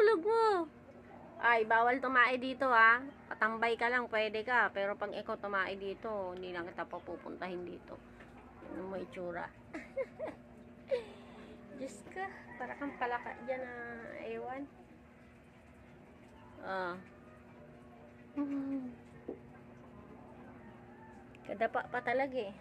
tulog mo. Ay, bawal tumae dito ha. Patambay ka lang, pwede ka. Pero pag ikaw tumae dito, hindi na kita papupuntahin dito. Ano mo itsura? Diyos ka, para kang palaka dyan na ewan. Kadapa pa talaga eh.